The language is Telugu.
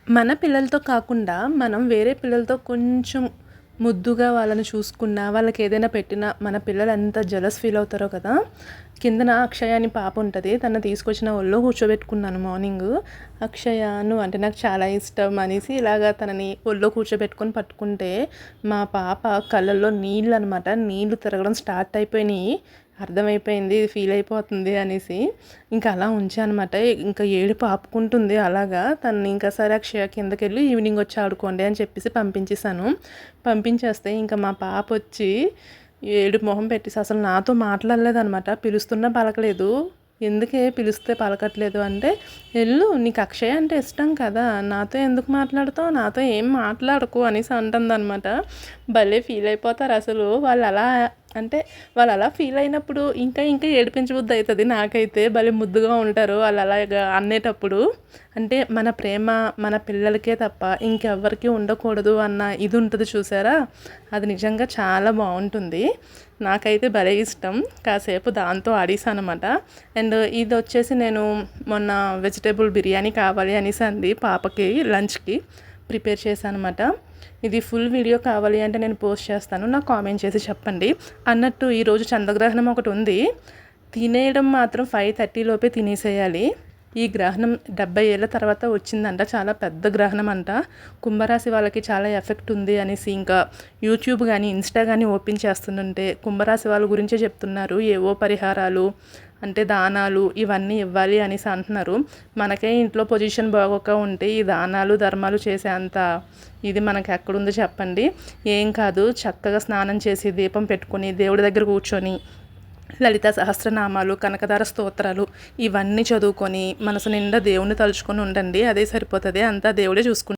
మన పిల్లలతో కాకుండా మనం వేరే పిల్లలతో కొంచెం ముద్దుగా వాళ్ళని చూసుకున్నా, వాళ్ళకి ఏదైనా పెట్టినా మన పిల్లలు ఎంత జెలస్ ఫీల్ అవుతారో కదా! కిందన అక్షయ అని పాప ఉంటది. తనని తీసుకొచ్చి నా ఒళ్ళో కూర్చోబెట్టుకున్నాను మార్నింగు. అక్షయ నువ్వంటే నాకు చాలా ఇష్టం అనేసి ఇలాగా తనని ఒళ్ళో కూర్చోబెట్టుకొని పట్టుకుంటే, మా పాప కళ్ళల్లో నీళ్ళనమాట. నీళ్ళు తిరగడం స్టార్ట్ అయిపోయినియి. అర్థమైపోయింది ఫీల్ అయిపోతుంది అనేసి. ఇంకా అలా ఉంచానమాట. ఇంకా ఏడుపు ఆపుకుంటుంది అలాగా. తనని ఇంకా సరే అక్షయ కిందకెళ్ళి ఈవినింగ్ వచ్చి ఆడుకోండి అని చెప్పేసి పంపించేసాను. పంపించేస్తే ఇంకా మా పాపొచ్చి ఏడుపు మొహం పెట్టేసి అసలు నాతో మాట్లాడలేదనమాట. పిలుస్తున్నా పలకలేదు. ఎందుకే పిలిస్తే పలకట్లేదు అంటే, "ఎళ్ళు నీకు అక్షయ అంటే ఇష్టం కదా! నాతో ఎందుకు మాట్లాడతావు? నాతో ఏం మాట్లాడకు" అనేసి అంటుందనమాట. భలే ఫీల్ అయిపోతారు అసలు. వాళ్ళు అలా ఫీల్ అయినప్పుడు ఇంకా ఇంకా ఏడిపించబుద్ధి అవుతుంది నాకైతే. భలే ముద్దుగా ఉంటారు వాళ్ళు అలాగా అనేటప్పుడు. అంటే మన ప్రేమ మన పిల్లలకే తప్ప ఇంకెవ్వరికీ ఉండకూడదు అన్న ఇది ఉంటుంది చూసారా, అది నిజంగా చాలా బాగుంటుంది. నాకైతే భలే ఇష్టం. కాసేపు దాంతో ఆడేసానమాట. అండ్ ఇది వచ్చేసి నేను మొన్న వెజిటేబుల్ బిర్యానీ కావాలి అనేసి అంది పాపకి లంచ్కి ప్రిపేర్ చేశానమాట. ఇది ఫుల్ వీడియో కావాలి అంటే నేను పోస్ట్ చేస్తాను, నాకు కామెంట్ చేసి చెప్పండి. అన్నట్టు ఈరోజు చంద్రగ్రహణం ఒకటి ఉంది. తినేయడం మాత్రం 5:30 లోపే తినేసేయాలి. ఈ గ్రహణం 70 ఏళ్ళ తర్వాత వచ్చిందంట. చాలా పెద్ద గ్రహణం అంట. కుంభరాశి వాళ్ళకి చాలా ఎఫెక్ట్ ఉంది అనేసి ఇంకా యూట్యూబ్ కానీ ఇన్స్టా కానీ ఓపెన్ చేస్తుంటే కుంభరాశి వాళ్ళ గురించే చెప్తున్నారు. ఏవో పరిహారాలు అంటే దానాలు ఇవన్నీ ఇవ్వాలి అనేసి అంటున్నారు. మనకే ఇంట్లో పొజిషన్ బాగోక ఉంటే ఈ దానాలు ధర్మాలు చేసే అంత ఇది మనకి ఎక్కడుందో చెప్పండి. ఏం కాదు, చక్కగా స్నానం చేసి దీపం పెట్టుకొని దేవుడి దగ్గర కూర్చొని లలిత సహస్రనామాలు, కనకదార స్తోత్రాలు ఇవన్నీ చదువుకొని మనసు నిండా దేవుణ్ణి తలుచుకొని ఉండండి. అదే సరిపోతుంది. అంతా దేవుడే చూసుకుంటారు.